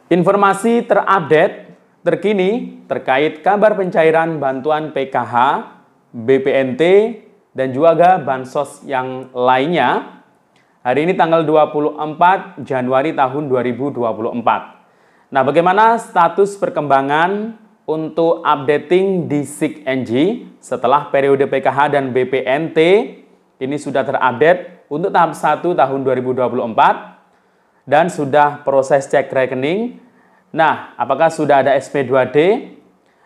Informasi terupdate terkini terkait kabar pencairan bantuan PKH, BPNT, dan juga bansos yang lainnya. Hari ini tanggal 24 Januari tahun 2024. Nah, bagaimana status perkembangan untuk updating di SIG-NG setelah periode PKH dan BPNT ini sudah terupdate untuk tahap 1 tahun 2024 dan sudah proses cek rekening. Nah, apakah sudah ada SP2D?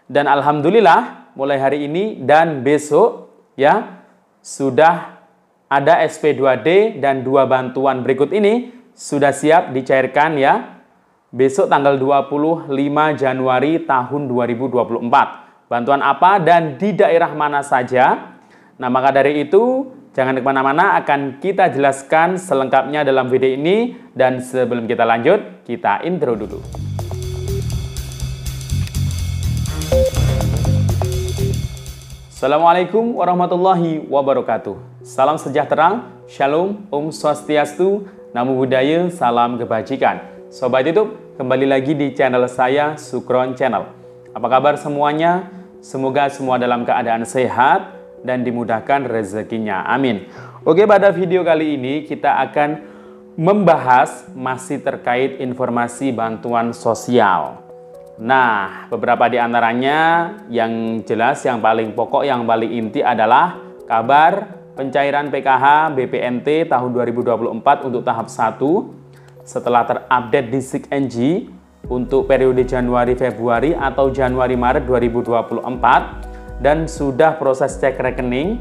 Dan alhamdulillah mulai hari ini dan besok ya sudah ada SP2D dan 2 bantuan berikut ini sudah siap dicairkan ya. Besok tanggal 25 Januari tahun 2024. Bantuan apa dan di daerah mana saja? Nah, maka dari itu jangan kemana-mana, akan kita jelaskan selengkapnya dalam video ini. Dan sebelum kita lanjut, kita intro dulu. Assalamualaikum warahmatullahi wabarakatuh. Salam sejahtera, shalom, om swastiastu, namo buddhaya, salam kebajikan. Sobat YouTube, kembali lagi di channel saya, Sukron Channel. Apa kabar semuanya? Semoga semua dalam keadaan sehat dan dimudahkan rezekinya. Amin. Oke, pada video kali ini kita akan membahas masih terkait informasi bantuan sosial. Nah, beberapa di antaranya yang jelas, yang paling pokok, yang paling inti adalah kabar pencairan PKH BPNT tahun 2024 untuk tahap 1 setelah terupdate di SIG-NG untuk periode Januari-Februari atau Januari-Maret 2024. Dan sudah proses cek rekening.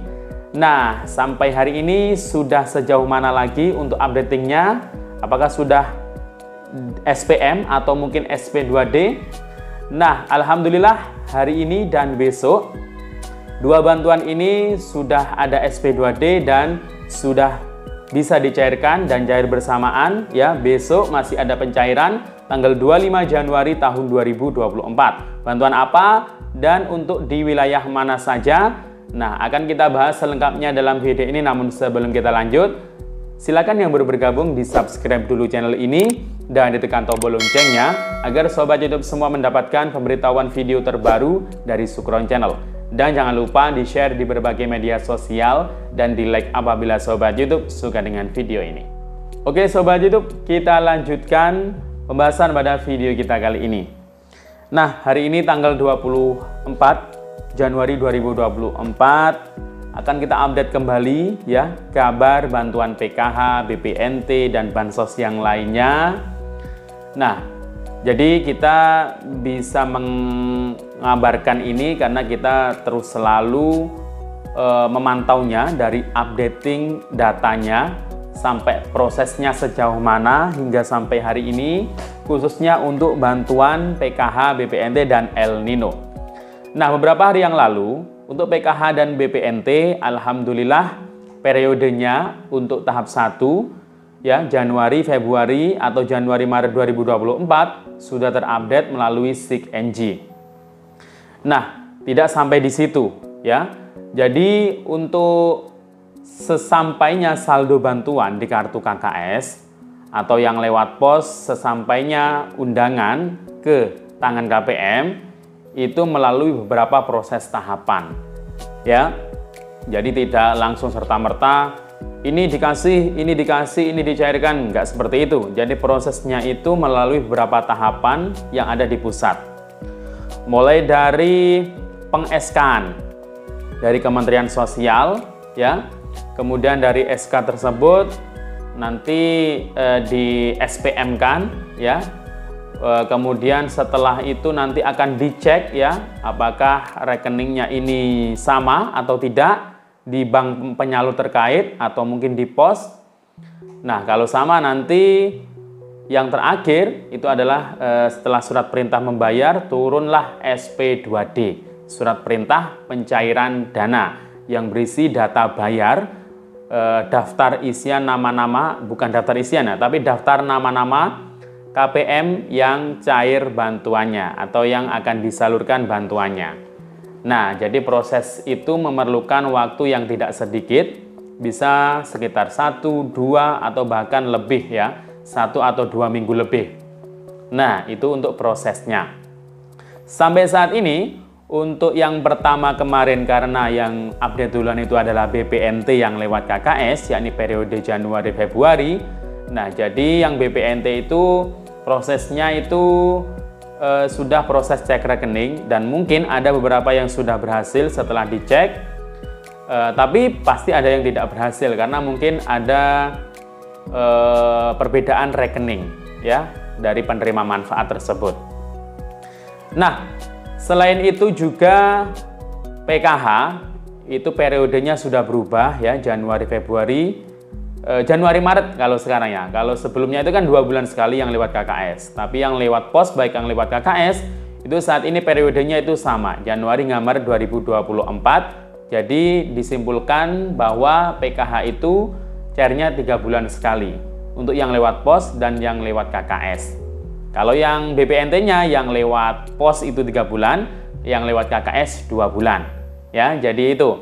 Nah, sampai hari ini sudah sejauh mana lagi untuk updatingnya? Apakah sudah SPM atau mungkin SP2D? Nah, alhamdulillah hari ini dan besok 2 bantuan ini sudah ada SP2D dan sudah bisa dicairkan dan cair bersamaan ya. Besok masih ada pencairan tanggal 25 Januari tahun 2024. Bantuan apa dan untuk di wilayah mana saja? Nah, akan kita bahas selengkapnya dalam video ini. Namun sebelum kita lanjut, silakan yang baru bergabung di subscribe dulu channel ini dan ditekan tombol loncengnya agar sobat YouTube semua mendapatkan pemberitahuan video terbaru dari Sukron Channel. Dan jangan lupa di-share di berbagai media sosial dan di-like apabila sobat YouTube suka dengan video ini. Oke sobat YouTube, kita lanjutkan pembahasan pada video kita kali ini. Nah, hari ini tanggal 24 Januari 2024 akan kita update kembali ya kabar bantuan PKH, BPNT, dan bansos yang lainnya. Nah, jadi kita bisa mengabarkan ini karena kita terus selalu memantaunya dari updating datanya sampai prosesnya sejauh mana hingga sampai hari ini, khususnya untuk bantuan PKH, BPNT, dan El Nino. Nah, beberapa hari yang lalu untuk PKH dan BPNT, alhamdulillah periodenya untuk tahap 1 ya Januari, Februari atau Januari, Maret 2024 sudah terupdate melalui SIG-NG. Nah, tidak sampai di situ ya. Jadi untuk sesampainya saldo bantuan di kartu KKS atau yang lewat pos, sesampainya undangan ke tangan KPM itu melalui beberapa proses tahapan ya. Jadi tidak langsung serta-merta ini dikasih, ini dicairkan, nggak seperti itu. Jadi prosesnya itu melalui beberapa tahapan yang ada di pusat. Mulai dari peng-SK-an dari Kementerian Sosial ya. Kemudian dari SK tersebut nanti di SPM-kan ya. Kemudian setelah itu nanti akan dicek ya apakah rekeningnya ini sama atau tidak di bank penyalur terkait atau mungkin di pos. Nah, kalau sama nanti yang terakhir itu adalah setelah surat perintah membayar turunlah SP2D, surat perintah pencairan dana yang berisi data bayar, daftar isian nama-nama, bukan daftar isian ya, tapi daftar nama-nama KPM yang cair bantuannya atau yang akan disalurkan bantuannya. Nah, jadi proses itu memerlukan waktu yang tidak sedikit, bisa sekitar 1, 2, atau bahkan lebih ya, 1 atau 2 minggu lebih Nah, itu untuk prosesnya. Sampai saat ini, untuk yang pertama kemarin karena yang update duluan itu adalah BPNT yang lewat KKS, yakni periode Januari-Februari. Nah, jadi yang BPNT itu prosesnya itu sudah proses cek rekening dan mungkin ada beberapa yang sudah berhasil setelah dicek. Tapi pasti ada yang tidak berhasil karena mungkin ada perbedaan rekening ya dari penerima manfaat tersebut. Nah, selain itu juga PKH itu periodenya sudah berubah ya, Januari-Februari, Januari-Maret kalau sekarang ya. Kalau sebelumnya itu kan 2 bulan sekali yang lewat KKS. Tapi yang lewat pos baik yang lewat KKS itu saat ini periodenya itu sama, Januari hingga Maret 2024. Jadi disimpulkan bahwa PKH itu cairnya 3 bulan sekali untuk yang lewat pos dan yang lewat KKS. Kalau yang BPNT-nya yang lewat pos itu 3 bulan, yang lewat KKS 2 bulan. Ya, jadi itu.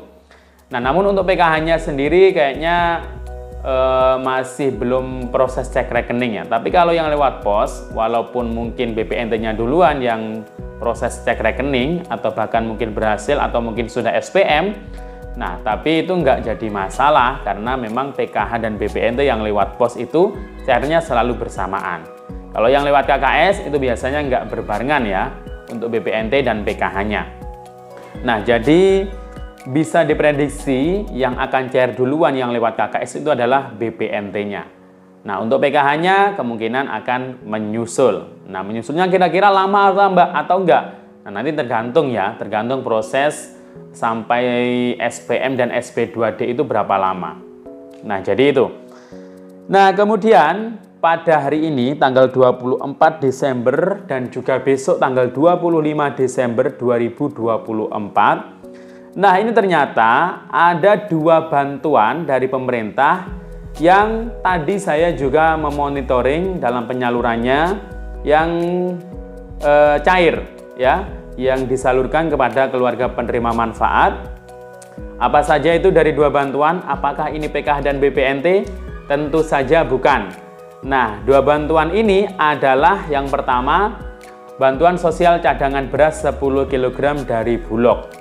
Nah, namun untuk PKH-nya sendiri kayaknya masih belum proses cek rekening ya. Tapi kalau yang lewat pos, walaupun mungkin BPNT-nya duluan yang proses cek rekening atau bahkan mungkin berhasil atau mungkin sudah SPM, nah tapi itu nggak jadi masalah karena memang PKH dan BPNT yang lewat pos itu cairnya selalu bersamaan. Kalau yang lewat KKS itu biasanya nggak berbarengan ya untuk BPNT dan PKH-nya. Nah, jadi bisa diprediksi yang akan cair duluan yang lewat KKS itu adalah BPNT-nya. Nah, untuk PKH-nya kemungkinan akan menyusul. Nah, menyusulnya kira-kira lama atau enggak? Nah, nanti tergantung ya, tergantung proses sampai SPM dan SP2D itu berapa lama. Nah, jadi itu. Nah, kemudian pada hari ini tanggal 24 Desember dan juga besok tanggal 25 Desember 2024. Nah, ini ternyata ada 2 bantuan dari pemerintah yang tadi saya juga memonitoring dalam penyalurannya yang cair ya, yang disalurkan kepada keluarga penerima manfaat. Apa saja itu dari 2 bantuan? Apakah ini PKH dan BPNT? Tentu saja bukan. Nah, 2 bantuan ini adalah yang pertama, bantuan sosial cadangan beras 10 kg dari Bulog.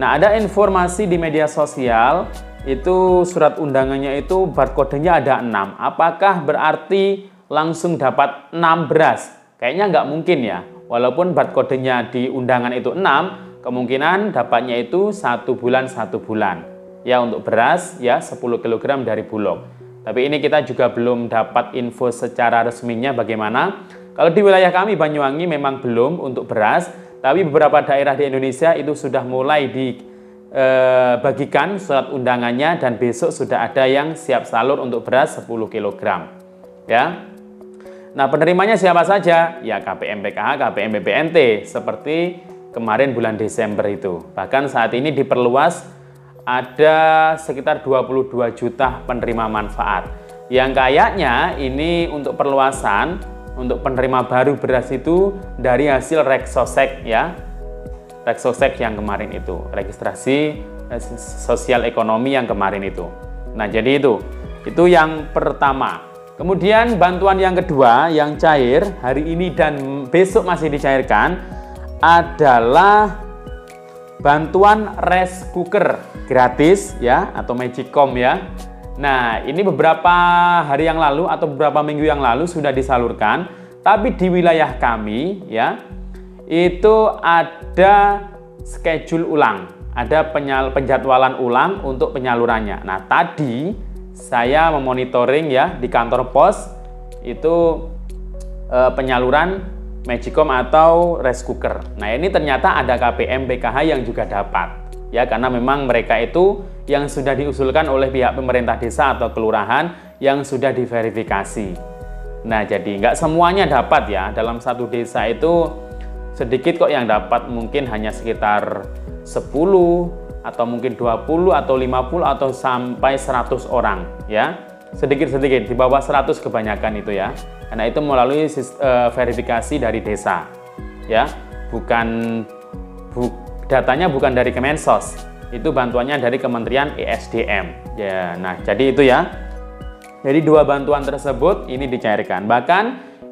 Nah, ada informasi di media sosial, itu surat undangannya itu barcode-nya ada 6. Apakah berarti langsung dapat 6 beras? Kayaknya nggak mungkin ya. Walaupun barcode-nya di undangan itu 6, kemungkinan dapatnya itu 1 bulan 1 bulan. Ya, untuk beras ya 10 kg dari Bulog. Tapi ini kita juga belum dapat info secara resminya bagaimana. Kalau di wilayah kami Banyuwangi memang belum untuk beras, tapi beberapa daerah di Indonesia itu sudah mulai dibagikan surat undangannya dan besok sudah ada yang siap salur untuk beras 10 kg. Ya. Nah, penerimanya siapa saja? Ya KPM PKH, KPM BPNT seperti kemarin bulan Desember itu. Bahkan saat ini diperluas ada sekitar 22 juta penerima manfaat. Yang kayaknya ini untuk perluasan untuk penerima baru beras itu dari hasil Reksosek ya. Reksosek yang kemarin itu, registrasi sosial ekonomi yang kemarin itu. Nah, jadi itu yang pertama. Kemudian bantuan yang kedua yang cair hari ini dan besok masih dicairkan adalah bantuan rice cooker gratis ya atau Magicom ya. Nah, ini beberapa hari yang lalu atau beberapa minggu yang lalu sudah disalurkan, tapi di wilayah kami ya itu ada schedule ulang, ada penjadwalan ulang untuk penyalurannya. Nah, tadi saya memonitoring ya di kantor pos itu penyaluran Magicom atau rice cooker. Nah, ini ternyata ada KPM PKH yang juga dapat. Ya, karena memang mereka itu yang sudah diusulkan oleh pihak pemerintah desa atau kelurahan yang sudah diverifikasi. Nah, jadi nggak semuanya dapat ya. Dalam satu desa itu sedikit kok yang dapat, mungkin hanya sekitar 10 atau mungkin 20 atau 50 atau sampai 100 orang ya. Sedikit-sedikit, di bawah 100 kebanyakan itu ya. Karena itu melalui verifikasi dari desa. Ya, datanya bukan dari Kemensos, itu bantuannya dari Kementerian ESDM. Ya, nah jadi itu ya. Jadi 2 bantuan tersebut ini dicairkan. Bahkan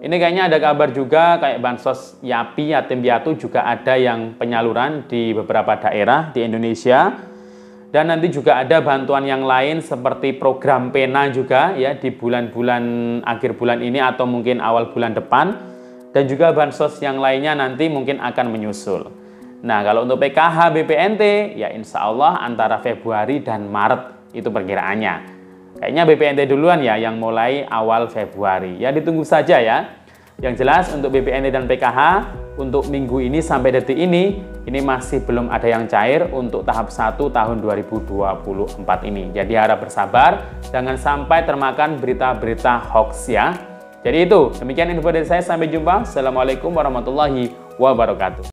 Ini kayaknya ada kabar juga kayak bansos YAPI, yatim piatu juga ada yang penyaluran di beberapa daerah di Indonesia. Dan nanti juga ada bantuan yang lain seperti program Pena juga ya di bulan-bulan akhir bulan ini atau mungkin awal bulan depan. Dan juga bansos yang lainnya nanti mungkin akan menyusul. Nah, kalau untuk PKH BPNT ya insya Allah antara Februari dan Maret itu perkiraannya. Kayaknya BPNT duluan ya yang mulai awal Februari. Ya ditunggu saja ya. Yang jelas untuk BPNT dan PKH untuk minggu ini sampai detik ini masih belum ada yang cair untuk tahap 1 tahun 2024 ini. Jadi harap bersabar, jangan sampai termakan berita-berita hoax ya. Jadi itu, demikian info dari saya. Sampai jumpa. Assalamualaikum warahmatullahi wabarakatuh.